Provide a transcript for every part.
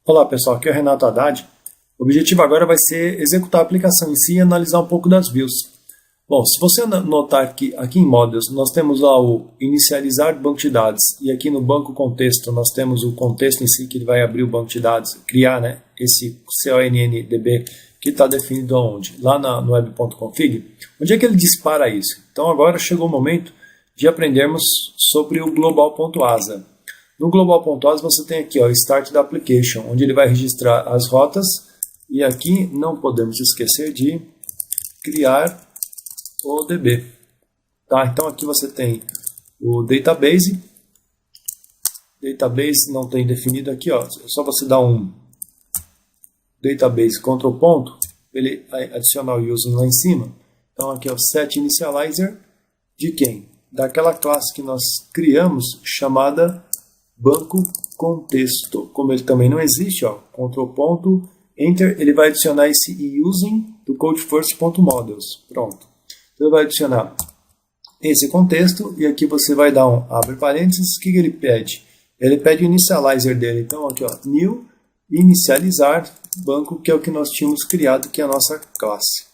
Olá pessoal, aqui é o Renato Haddad. O objetivo agora vai ser executar a aplicação em si e analisar um pouco das views. Bom, se você notar que aqui em Models nós temos lá o inicializar banco de dados e aqui no banco contexto nós temos o contexto em si que ele vai abrir o banco de dados, criar esse CONNDB que está definido aonde? Lá no web.config. Onde é que ele dispara isso? Então agora chegou o momento de aprendermos sobre o global.asa. No global.asa você tem aqui o Start da Application, onde ele vai registrar as rotas e aqui não podemos esquecer de criar o DB. Tá? Então aqui você tem o Database. Database não tem definido aqui, ó. É só você dar um Database Ctrl ponto, ele adicionar o using lá em cima. Então aqui é o Set Initializer de quem? Daquela classe que nós criamos chamada banco contexto. Como ele também não existe, ó, Ctrl ponto, Enter, ele vai adicionar esse using do codefirst.models. Pronto. Então ele vai adicionar esse contexto e aqui você vai dar um abre parênteses. O que ele pede? Ele pede o initializer dele. Então aqui, ó, new inicializar banco, que é o que nós tínhamos criado, que é a nossa classe.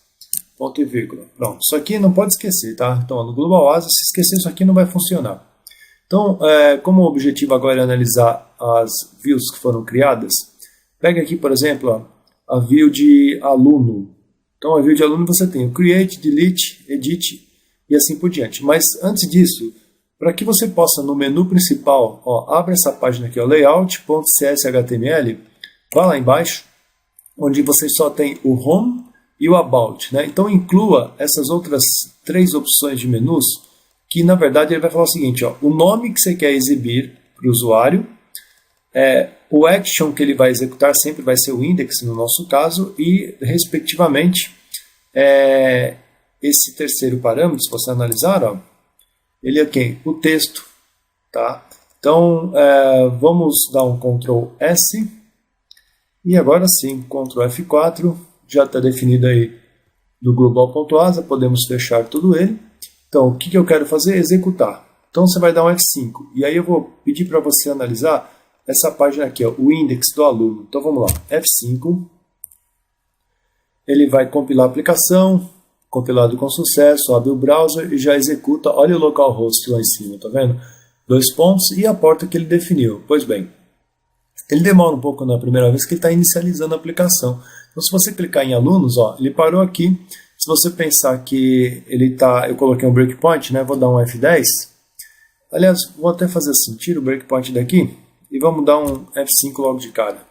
Ponto e vírgula. Pronto. Isso aqui não pode esquecer, tá? Então no Global Asa, se esquecer isso aqui não vai funcionar. Então, como o objetivo agora é analisar as views que foram criadas, pega aqui, por exemplo, a view de aluno. Então, a view de aluno você tem o Create, Delete, Edit e assim por diante. Mas, antes disso, para que você possa, no menu principal, abre essa página aqui, layout.cshtml, vá lá embaixo, onde você só tem o Home e o About. Né? Então, inclua essas outras três opções de menus, que na verdade ele vai falar o seguinte, ó, o nome que você quer exibir para o usuário, o action que ele vai executar sempre vai ser o index no nosso caso e respectivamente esse terceiro parâmetro, se você analisar, ó, ele é quem? O texto. Tá? Então vamos dar um Ctrl S e agora sim, Ctrl F4, já está definido aí do global.asa, podemos fechar tudo ele. Então, o que eu quero fazer? Executar. Então, você vai dar um F5. E aí eu vou pedir para você analisar essa página aqui, ó, o index do aluno. Então, vamos lá. F5. Ele vai compilar a aplicação. Compilado com sucesso. Abre o browser e já executa. Olha o localhost lá em cima, tá vendo? 2 pontos e a porta que ele definiu. Pois bem, ele demora um pouco na primeira vez que ele está inicializando a aplicação. Então, se você clicar em alunos, ó, ele parou aqui. Se você pensar que ele está... Eu coloquei um breakpoint, né? Vou dar um F10. Aliás, vou até fazer assim. Tira o breakpoint daqui e vamos dar um F5 logo de cara.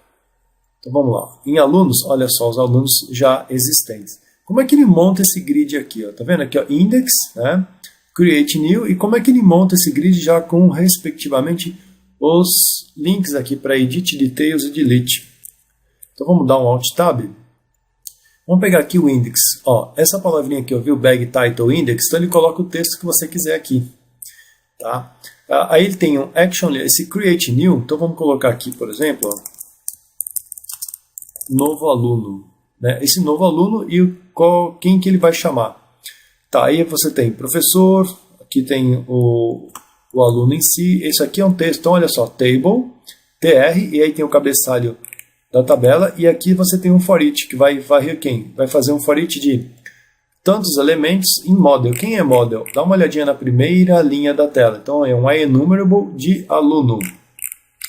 Então vamos lá. Em alunos, olha só os alunos já existentes. Como é que ele monta esse grid aqui? Ó? Tá vendo aqui? Ó, index, né? Create new. E como é que ele monta esse grid já com, respectivamente, os links aqui para Edit, Details e Delete. Então vamos dar um Alt Tab. Vamos pegar aqui o index. Ó, essa palavrinha aqui, viu? Bag Title Index. Então ele coloca o texto que você quiser aqui. Tá? Aí ele tem um action, esse Create New. Então vamos colocar aqui, por exemplo, ó, novo aluno. Né? Esse novo aluno e quem que ele vai chamar. Tá, aí você tem professor, aqui tem o aluno em si. Esse aqui é um texto, então olha só, table, tr, e aí tem o cabeçalho da tabela, e aqui você tem um for each, que vai varrer quem? Vai fazer um for each de tantos elementos em model. Quem é model? Dá uma olhadinha na primeira linha da tela. Então é um enumerable de aluno.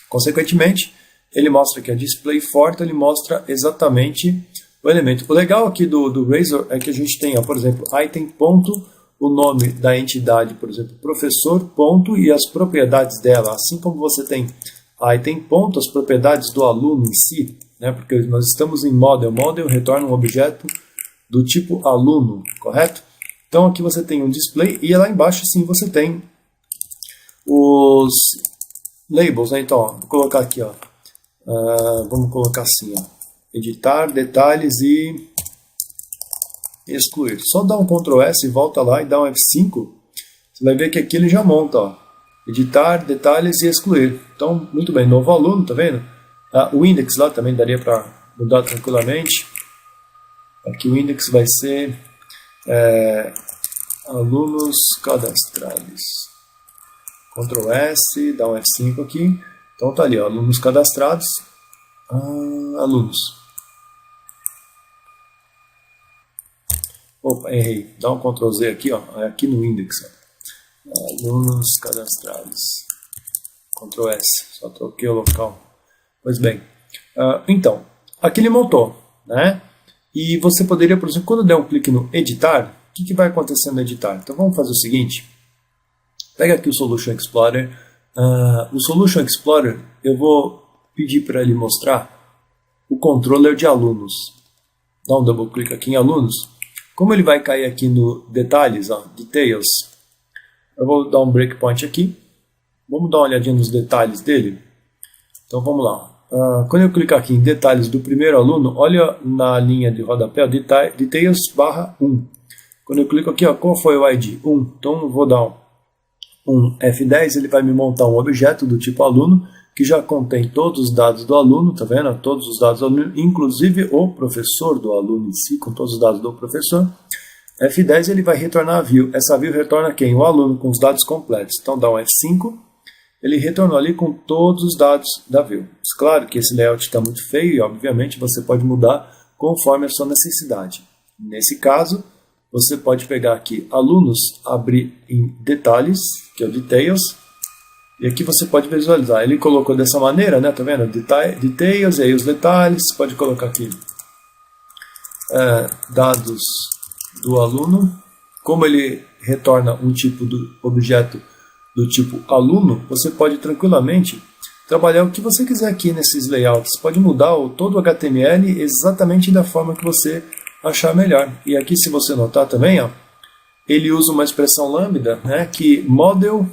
Consequentemente, ele mostra que a display for, então ele mostra exatamente o elemento. O legal aqui do Razor é que a gente tem, ó, por exemplo, item ponto, o nome da entidade, por exemplo, professor ponto e as propriedades dela, assim como você tem item ponto, as propriedades do aluno em si, né? Porque nós estamos em model. Model retorna um objeto do tipo aluno, correto? Então aqui você tem um display e lá embaixo sim você tem os labels, né? Então, ó, vou colocar aqui, ó, vamos colocar assim, ó, editar, detalhes e excluir. Só dá um Ctrl S e volta lá e dá um F5, você vai ver que aqui ele já monta, ó. Editar, detalhes e excluir. Então, muito bem, novo aluno, tá vendo? O index lá também daria para mudar tranquilamente. Aqui o index vai ser alunos cadastrados. Ctrl S, dá um F5 aqui. Então tá ali, ó, alunos cadastrados. Alunos. Opa, errei. Dá um Ctrl Z aqui, ó, aqui no index. Ó. Alunos cadastrados. Ctrl S, só troquei o local. Pois bem, então, aqui ele montou, né? E você poderia, por exemplo, quando der um clique no editar, o que vai acontecer no editar? Então vamos fazer o seguinte, pega aqui o Solution Explorer. O Solution Explorer, eu vou pedir para ele mostrar o controller de alunos. Dá um double clique aqui em alunos. Como ele vai cair aqui no detalhes, ó, details, eu vou dar um breakpoint aqui. Vamos dar uma olhadinha nos detalhes dele. Então vamos lá. Quando eu clicar aqui em detalhes do primeiro aluno, olha na linha de rodapé, details /1. Quando eu clico aqui, ó, qual foi o ID? 1. Então eu vou dar um F10, ele vai me montar um objeto do tipo aluno, que já contém todos os dados do aluno, tá vendo? Todos os dados do aluno, inclusive o professor do aluno em si, com todos os dados do professor. F10 ele vai retornar a view. Essa view retorna quem? O aluno com os dados completos. Então dá um F5. Ele retornou ali com todos os dados da view. Mas claro que esse layout está muito feio e, obviamente, você pode mudar conforme a sua necessidade. Nesse caso, você pode pegar aqui alunos, abrir em detalhes, que é o details, e aqui você pode visualizar. Ele colocou dessa maneira, né? Tá vendo? Details, e aí os detalhes. Pode colocar aqui dados do aluno. Como ele retorna um tipo do objeto do tipo aluno, você pode tranquilamente trabalhar o que você quiser aqui nesses layouts. Pode mudar todo o HTML exatamente da forma que você achar melhor. E aqui, se você notar também, ó, ele usa uma expressão lambda, né, que model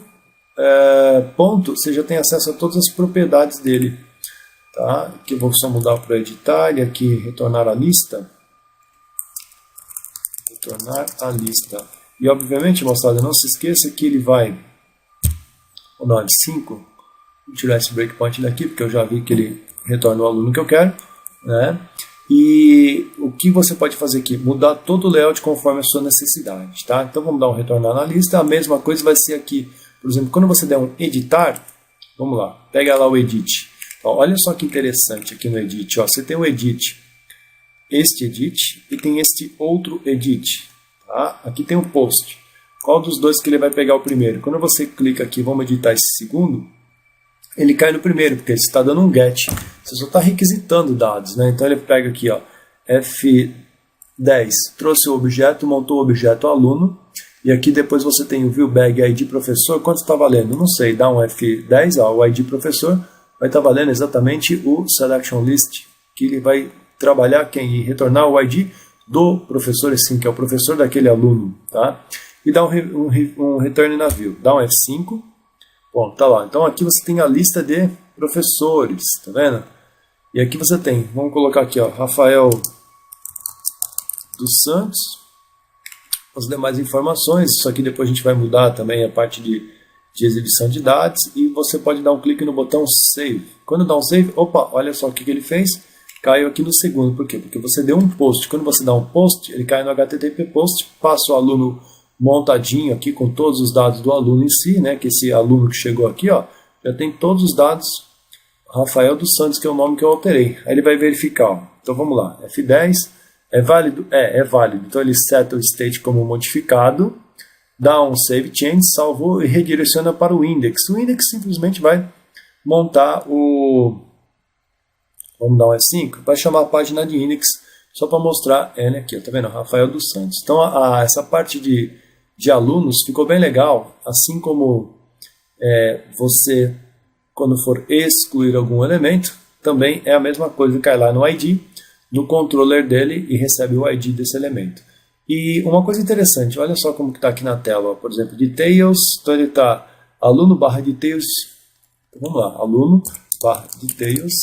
ponto, você já tem acesso a todas as propriedades dele. Tá? Aqui eu vou só mudar para editar e aqui retornar a lista. Retornar a lista. E obviamente, moçada, não se esqueça que ele vai... Vou dar um F5, vou tirar esse breakpoint daqui, porque eu já vi que ele retorna o aluno que eu quero, né? E o que você pode fazer aqui? Mudar todo o layout conforme a sua necessidade, tá? Então vamos dar um retornar na lista, a mesma coisa vai ser aqui. Por exemplo, quando você der um editar, vamos lá, pega lá o edit. Ó, olha só que interessante aqui no edit, ó, você tem o edit, este edit e tem este outro edit, tá? Aqui tem o post. Qual dos dois que ele vai pegar o primeiro? Quando você clica aqui, vamos editar esse segundo, ele cai no primeiro, porque você está dando um get. Você só está requisitando dados, né? Então ele pega aqui, ó, F10, trouxe o objeto, montou o objeto aluno, e aqui depois você tem o viewBag ID professor. Quanto está valendo? Não sei, dá um F10, ó, o ID professor, vai estar valendo exatamente o selection list, que ele vai trabalhar quem? E retornar o ID do professor, assim, que é o professor daquele aluno, tá? E dá um return na view. Dá um F5. Bom, tá lá. Então aqui você tem a lista de professores, tá vendo? E aqui você tem, vamos colocar aqui, ó, Rafael dos Santos. As demais informações, isso aqui depois a gente vai mudar também a parte de exibição de dados. E você pode dar um clique no botão Save. Quando dá um Save, opa, olha só o que ele fez. Caiu aqui no segundo. Por quê? Porque você deu um post. Quando você dá um post, ele cai no HTTP post, passa o aluno montadinho aqui com todos os dados do aluno em si, né? Que esse aluno que chegou aqui, ó, já tem todos os dados. Rafael dos Santos, que é o nome que eu alterei. Aí ele vai verificar, ó. Então vamos lá, F10 é válido? É válido. Então ele seta o state como modificado, dá um save change, salvou e redireciona para o index. O index simplesmente vai montar o... Vamos dar um F5, vai chamar a página de index só para mostrar ele aqui, ó, tá vendo? Rafael dos Santos. Então essa parte de alunos ficou bem legal, assim como você, quando for excluir algum elemento, também é a mesma coisa, cai lá no ID, no controller dele e recebe o ID desse elemento. E uma coisa interessante, olha só como está aqui na tela, ó, por exemplo, details, então ele está aluno/details, então vamos lá, aluno/details,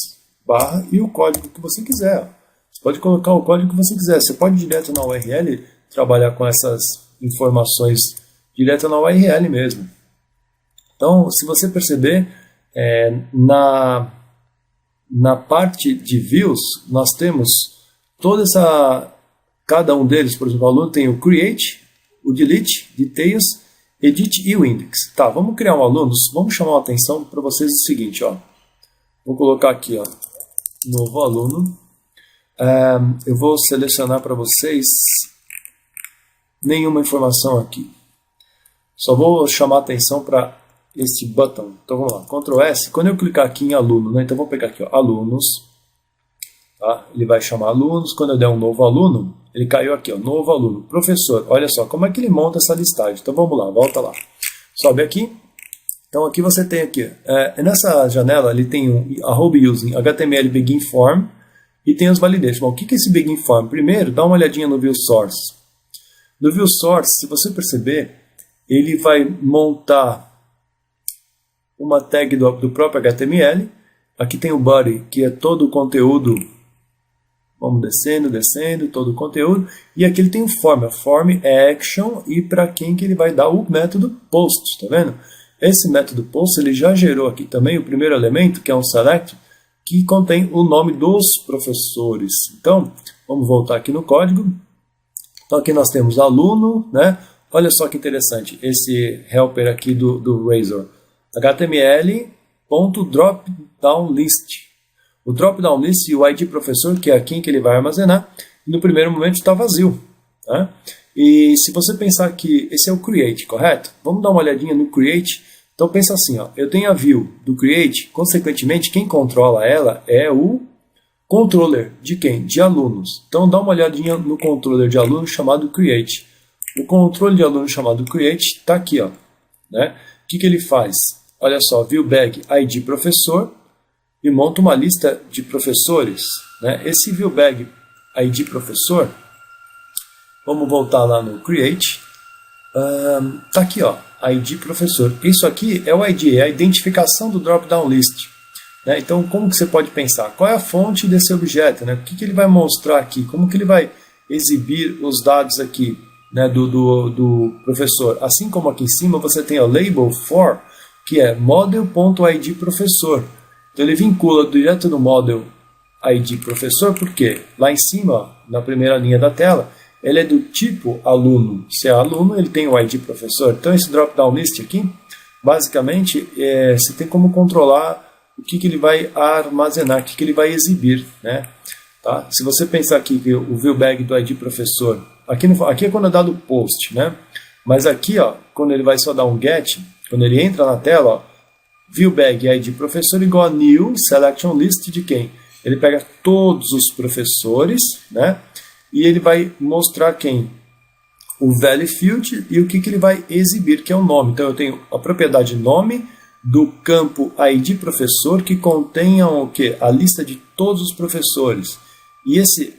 e o código que você quiser. Ó. Você pode colocar o código que você quiser, você pode ir direto na URL trabalhar com essas informações direto na URL mesmo. Então, se você perceber, na parte de views, nós temos toda cada um deles, por exemplo, o aluno tem o create, o delete, details, edit e o index. Tá, vamos criar um aluno, vamos chamar a atenção para vocês o seguinte, ó. Vou colocar aqui, ó, novo aluno. Eu vou selecionar para vocês nenhuma informação aqui. Só vou chamar a atenção para esse botão. Então vamos lá, Ctrl S. Quando eu clicar aqui em aluno, né, então vou pegar aqui, ó, alunos. Tá? Ele vai chamar alunos. Quando eu der um novo aluno, ele caiu aqui, ó, novo aluno. Professor, olha só como é que ele monta essa listagem. Então vamos lá, volta lá. Sobe aqui. Então aqui você tem aqui, nessa janela ele tem um arroba using HTML begin form e tem os validations. Bom, o que é esse begin form? Primeiro, dá uma olhadinha no view source. No view source, se você perceber, ele vai montar uma tag do próprio HTML. Aqui tem o body, que é todo o conteúdo. Vamos descendo, descendo, todo o conteúdo. E aqui ele tem o form. A form é action e para quem que ele vai dar o método post, tá vendo? Esse método post ele já gerou aqui também o primeiro elemento, que é um select, que contém o nome dos professores. Então, vamos voltar aqui no código. Então aqui nós temos aluno, né? Olha só que interessante, esse helper aqui do Razor. HTML.dropdownList. O dropdownList e o ID professor, que é aqui que ele vai armazenar, no primeiro momento está vazio. Tá? E se você pensar que esse é o create, correto? Vamos dar uma olhadinha no create. Então pensa assim, ó, eu tenho a view do create, consequentemente quem controla ela é o controller de quem? De alunos. Então dá uma olhadinha no controller de alunos chamado create. O controle de aluno chamado create está aqui, ó, né? O que ele faz? Olha só, view bag ID professor e monta uma lista de professores, né? Esse view bag ID professor, vamos voltar lá no create, tá aqui, ó, ID professor. Isso aqui é o ID, é a identificação do drop-down list, né? Então, como que você pode pensar? Qual é a fonte desse objeto, né? O que ele vai mostrar aqui? Como que ele vai exibir os dados aqui, né, do professor? Assim como aqui em cima você tem o label for, que é model.id professor. Então ele vincula direto no model ID professor, porque lá em cima, ó, na primeira linha da tela, ele é do tipo aluno. Se é aluno, ele tem o ID professor. Então esse drop-down list aqui, basicamente, você tem como controlar o que ele vai armazenar, o que ele vai exibir, né? Tá? Se você pensar aqui que o view bag do ID professor, aqui é quando é dado post, né? Mas aqui, ó, quando ele vai só dar um get, quando ele entra na tela, ó, view bag ID professor igual a new selection list de quem? Ele pega todos os professores, né? E ele vai mostrar quem? O value field e o que ele vai exibir, que é o nome. Então eu tenho a propriedade nome do campo ID professor que contenha o quê? A lista de todos os professores. E esse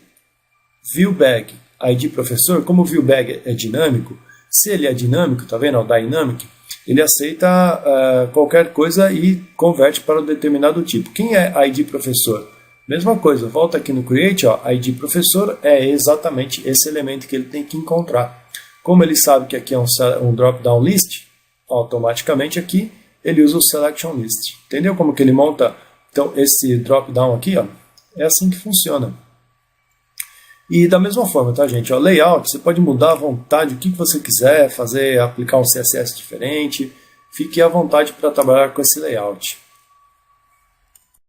view bag ID professor, como o view bag é dinâmico, se ele é dinâmico, tá vendo? O dynamic, ele aceita qualquer coisa e converte para um determinado tipo. Quem é ID professor? Mesma coisa, volta aqui no create, ó, ID professor é exatamente esse elemento que ele tem que encontrar. Como ele sabe que aqui é um drop-down list, automaticamente aqui ele usa o selection list. Entendeu como que ele monta então esse drop-down aqui? Ó, é assim que funciona. E da mesma forma, tá, gente? O layout, você pode mudar à vontade o que você quiser, aplicar um CSS diferente. Fique à vontade para trabalhar com esse layout.